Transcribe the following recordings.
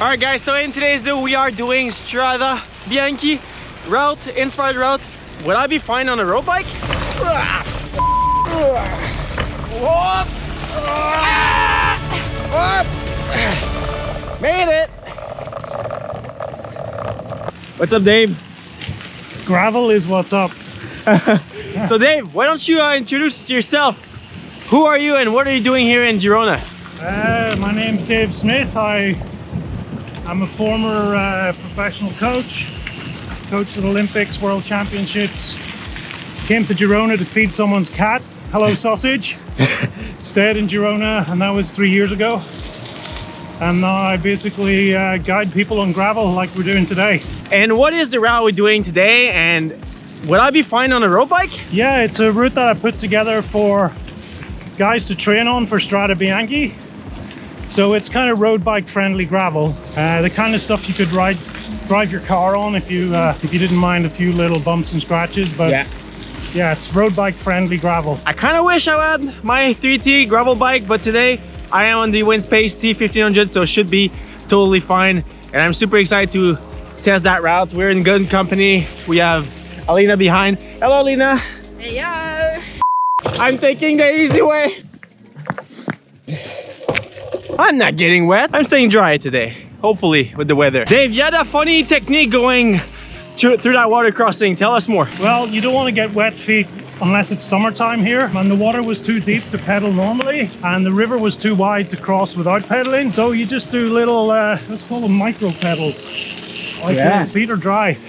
Alright guys, so in today's video we are doing Strade Bianche route, inspired route. Would I be fine on a road bike? Made it! What's up, Dave? Gravel is what's up. So Dave, why don't you introduce yourself? Who are you and what are you doing here in Girona? My name's Dave Smith. I'm a former professional coach. Coached at Olympics, World Championships. Came to Girona to feed someone's cat. Hello, sausage. Stayed in Girona, and that was 3 years ago. And now I basically guide people on gravel like we're doing today. And what is the route we're doing today? And would I be fine on a road bike? Yeah, it's a route that I put together for guys to train on for Strade Bianche. So it's kind of road bike friendly gravel, the kind of stuff you could drive your car on if you didn't mind a few little bumps and scratches. But yeah, it's road bike friendly gravel. I kind of wish I had my 3T gravel bike, but today I am on the Winspace T1500, so it should be totally fine. And I'm super excited to test that route. We're in good company. We have Alina behind. Hello, Alina. Hey, yo. I'm taking the easy way. I'm not getting wet. I'm staying dry today, hopefully, with the weather. Dave, you had a funny technique going through that water crossing. Tell us more. Well, you don't want to get wet feet unless it's summertime here, and the water was too deep to pedal normally, and the river was too wide to cross without pedaling. So you just do little, let's call them micro pedals. Like your feet are dry.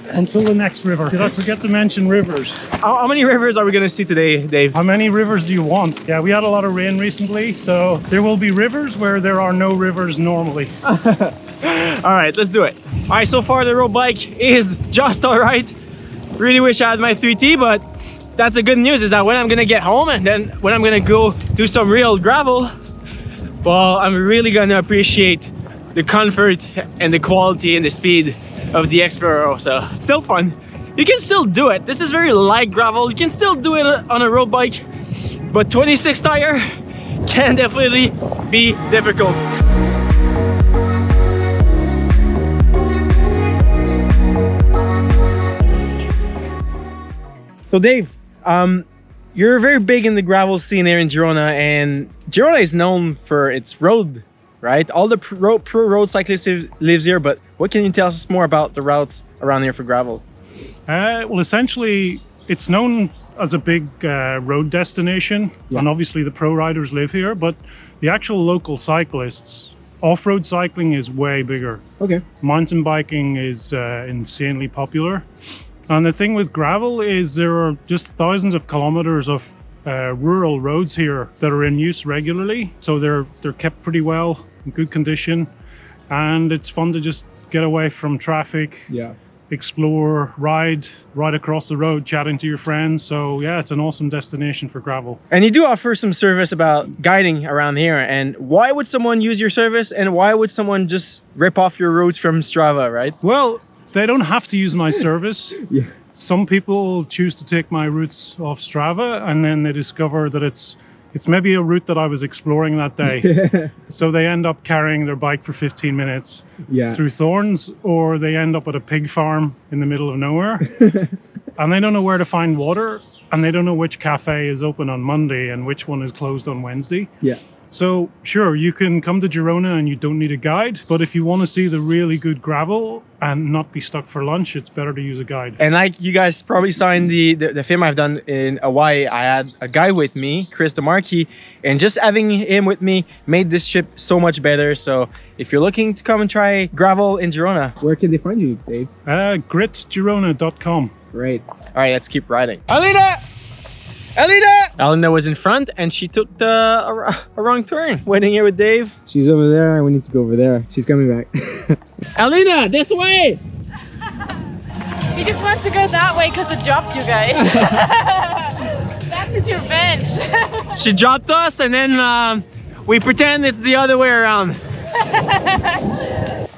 Until the next river. Did I forget to mention rivers? How many rivers are we gonna see today, Dave? How many rivers do you want? Yeah, we had a lot of rain recently, so there will be rivers where there are no rivers normally. All right, let's do it. All right, so far the road bike is just all right. Really wish I had my 3T, but that's the good news is that when I'm gonna get home and then when I'm gonna go do some real gravel, well, I'm really gonna appreciate the comfort and the quality and the speed of the Explorer. So it's still fun. You can still do it. This is very light gravel. You can still do it on a road bike, but 26 tire can definitely be difficult. So Dave, you're very big in the gravel scene here in Girona, and Girona is known for its road, right? All the pro road cyclists lives here, but what can you tell us more about the routes around here for gravel? Well, essentially, it's known as a big road destination, and obviously the pro riders live here, but the actual local cyclists, off-road cycling is way bigger. Okay. Mountain biking is insanely popular. And the thing with gravel is there are just thousands of kilometers of rural roads here that are in use regularly. So they're kept pretty well, in good condition. And it's fun to just get away from traffic, explore, ride across the road, chatting to your friends. So yeah, it's an awesome destination for gravel. And you do offer some service about guiding around here. And why would someone use your service? And why would someone just rip off your routes from Strava, right? Well, they don't have to use my service. Some people choose to take my routes off Strava and then they discover that it's maybe a route that I was exploring that day. So they end up carrying their bike for 15 minutes through thorns, or they end up at a pig farm in the middle of nowhere. And they don't know where to find water, and they don't know which cafe is open on Monday and which one is closed on Wednesday. So sure, you can come to Girona and you don't need a guide, but if you want to see the really good gravel and not be stuck for lunch, it's better to use a guide. And like you guys probably saw in the film I've done in Hawaii, I had a guy with me, Chris DeMarchi, and just having him with me made this trip so much better. So if you're looking to come and try gravel in Girona, where can they find you, Dave? Gritgirona.com. Great. All right, let's keep riding. Alina! Alina was in front and she took a wrong turn. Waiting here with Dave. She's over there. We need to go over there. She's coming back. Alina, this way! He just wants to go that way because it dropped you guys. That's his revenge. She dropped us and then we pretend it's the other way around.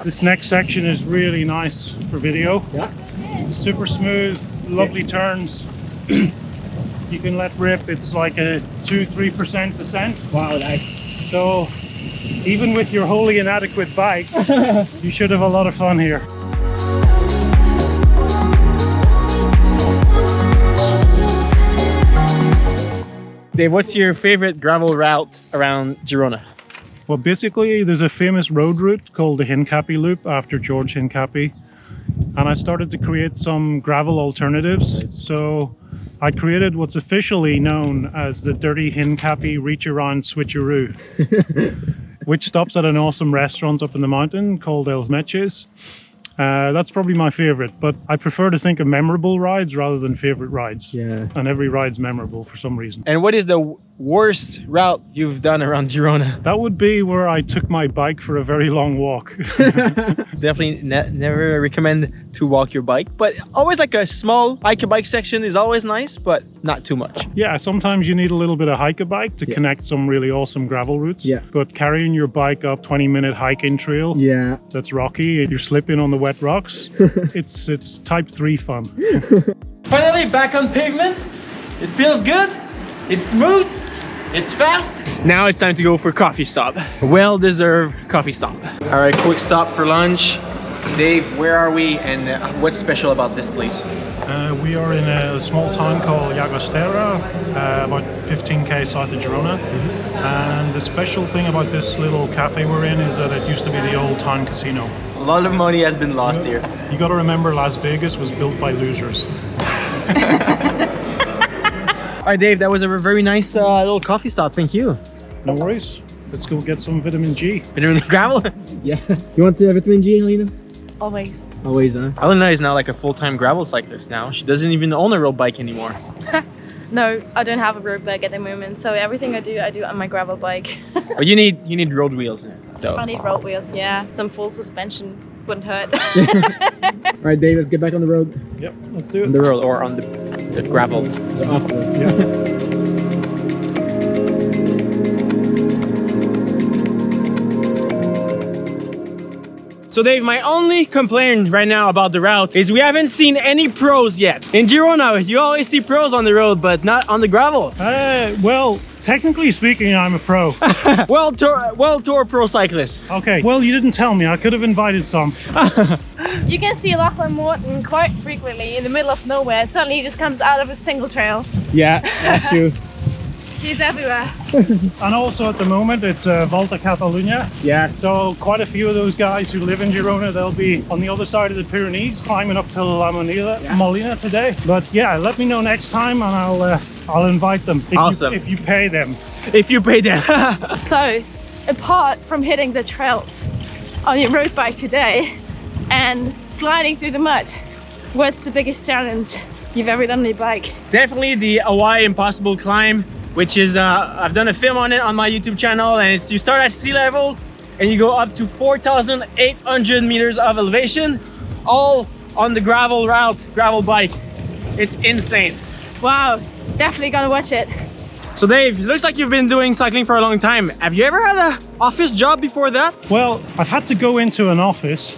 This next section is really nice for video. Super smooth, lovely turns. You can let rip. It's like a 2-3% descent. Wow, nice. So Even with your wholly inadequate bike, you should have a lot of fun here. Dave, what's your favorite gravel route around Girona? Well, basically, there's a famous road route called the Hincapie Loop after George Hincapie. And I started to create some gravel alternatives. So I created what's officially known as the Dirty Hincapie Reach Around Switcheroo, which stops at an awesome restaurant up in the mountain called Els Metges. That's probably my favorite, but I prefer to think of memorable rides rather than favorite rides. Yeah. And every ride's memorable for some reason. And what is the worst route you've done around Girona? That would be where I took my bike for a very long walk. Definitely never recommend to walk your bike, but always like a small hike-a-bike section is always nice, but not too much. Yeah, sometimes you need a little bit of hike-a-bike to connect some really awesome gravel routes. Yeah. But carrying your bike up 20-minute hiking trail Yeah. that's rocky, you're slipping on the wet rocks, it's type 3 fun. Finally back on pavement. It feels good. It's smooth. It's fast. Now it's time to go for coffee stop. Well-deserved coffee stop. All right, quick stop for lunch. Dave, where are we and what's special about this place? We are in a small town called Llagostera, about 15k south of Girona. And the special thing about this little cafe we're in is that it used to be the old town casino. A lot of money has been lost here. You got to remember, Las Vegas was built by losers. All right, Dave, that was a very nice little coffee stop. Thank you. No worries. Let's go get some vitamin G. Vitamin gravel. Yeah. You want vitamin G, Helena? Always. Always, huh? Helena is now like a full-time gravel cyclist now. She doesn't even own a road bike anymore. No, I don't have a road bike at the moment, so everything I do on my gravel bike. But you need road wheels though. I need road wheels, yeah. Some full suspension wouldn't hurt. All right, Dave, let's get back on the road. Yep, let's do On it. the road or on the gravel. The off-road. Yeah. So Dave, my only complaint right now about the route is we haven't seen any pros yet. In Girona, you always see pros on the road, but not on the gravel. Well, technically speaking, I'm a pro. Well, tour pro cyclist. Okay, well, you didn't tell me. I could have invited some. You can see Lachlan Morton quite frequently in the middle of nowhere, and suddenly he just comes out of a single trail. Yeah, that's true. He's everywhere. And also at the moment, it's Volta Catalunya. Yes. So quite a few of those guys who live in Girona, they'll be on the other side of the Pyrenees, climbing up to La Molina today. But yeah, let me know next time and I'll invite them. Awesome. If you pay them. If you pay them. So, apart from hitting the trails on your road bike today and sliding through the mud, what's the biggest challenge you've ever done on your bike? Definitely the Hawaii Impossible Climb, which is, I've done a film on it on my YouTube channel, and it's you start at sea level and you go up to 4,800 meters of elevation, all on the gravel route, gravel bike. It's insane. Wow, definitely gonna watch it. So Dave, it looks like you've been doing cycling for a long time. Have you ever had an office job before that? Well, I've had to go into an office.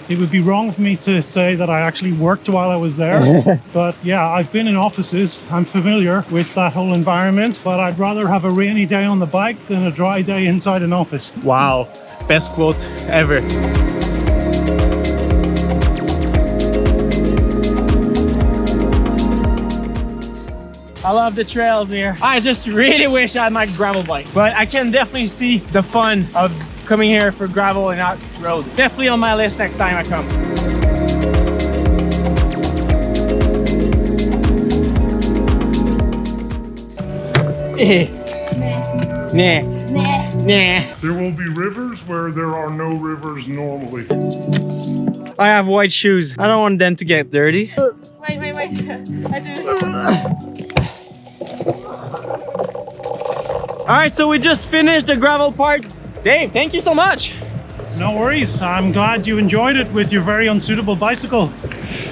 It would be wrong for me to say that I actually worked while I was there. But yeah, I've been in offices. I'm familiar with that whole environment, but I'd rather have a rainy day on the bike than a dry day inside an office. Wow, best quote ever. I love the trails here. I just really wish I had my gravel bike, but I can definitely see the fun of coming here for gravel and not road. Definitely on my list next time I come. Nah. Nah. There will be rivers where there are no rivers normally. I have white shoes. I don't want them to get dirty. Wait. I do. All right, so we just finished the gravel part. Dave, thank you so much. No worries. I'm glad you enjoyed it with your very unsuitable bicycle.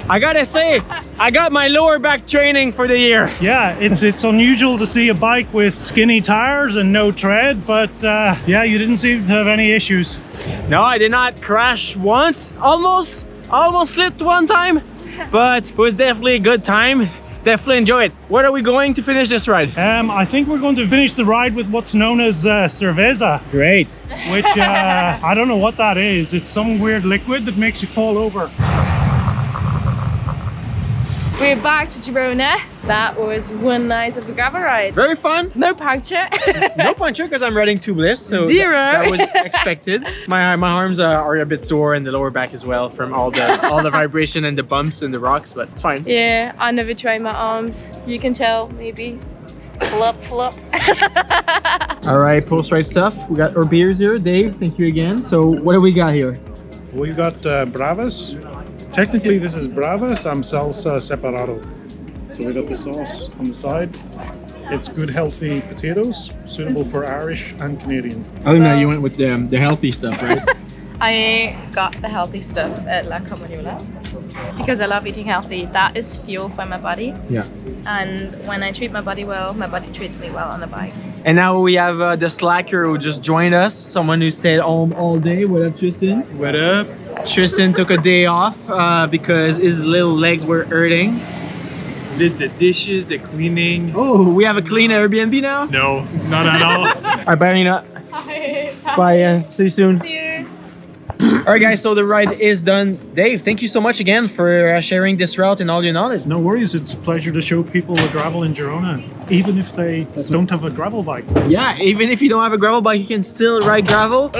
I gotta say, I got my lower back training for the year. Yeah, it's unusual to see a bike with skinny tires and no tread, but yeah, you didn't seem to have any issues. No, I did not crash once. Almost slipped one time, but it was definitely a good time. Definitely enjoy it. Where are we going to finish this ride? I think we're going to finish the ride with what's known as cerveza. Great. which I don't know what that is. It's some weird liquid that makes you fall over. We're back to Girona. That was one night of the gravel ride. Very fun. No puncture. No puncture because I'm riding tubeless, so Zero. that was expected. My arms are a bit sore and the lower back as well from all the vibration and the bumps and the rocks, but it's fine. Yeah, I never train my arms. You can tell, maybe. Flop, flop. All right, post-ride stuff. We got our beers here. Dave, thank you again. So what do we got here? We've got Bravas. Technically, this is Bravas. I'm salsa separado. So we got the sauce on the side. It's good, healthy potatoes, suitable for Irish and Canadian. Oh no, you went with the healthy stuff, right? I got the healthy stuff at La Comuniola because I love eating healthy. That is fuel for my body. Yeah. And when I treat my body well, my body treats me well on the bike. And now we have the slacker who just joined us, someone who stayed home all day. What up, Tristan? What up? Tristan took a day off because his little legs were hurting. Did the dishes, the cleaning. Oh, we have a clean Airbnb now? No, not at all. All right, bye, Nina. Hi. Bye, see you soon. See you. All right, guys, so the ride is done. Dave, thank you so much again for sharing this route and all your knowledge. No worries, it's a pleasure to show people the gravel in Girona, even if they don't have a gravel bike. Yeah, even if you don't have a gravel bike, you can still ride gravel.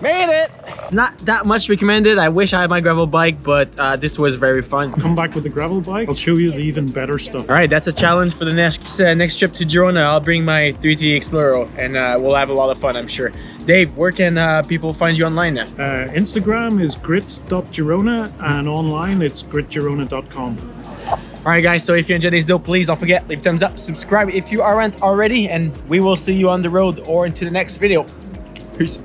Made it! Not that much recommended. I wish I had my gravel bike, but this was very fun. Come back with the gravel bike, I'll show you the even better stuff. All right, that's a challenge for the next trip to Girona. I'll bring my 3T Explorer and we'll have a lot of fun, I'm sure. Dave, where can people find you online now? Instagram is grit.girona and online it's gritgirona.com. All right, guys, so if you enjoyed this video, please don't forget, leave a thumbs up, subscribe if you aren't already, and we will see you on the road or into the next video. Peace.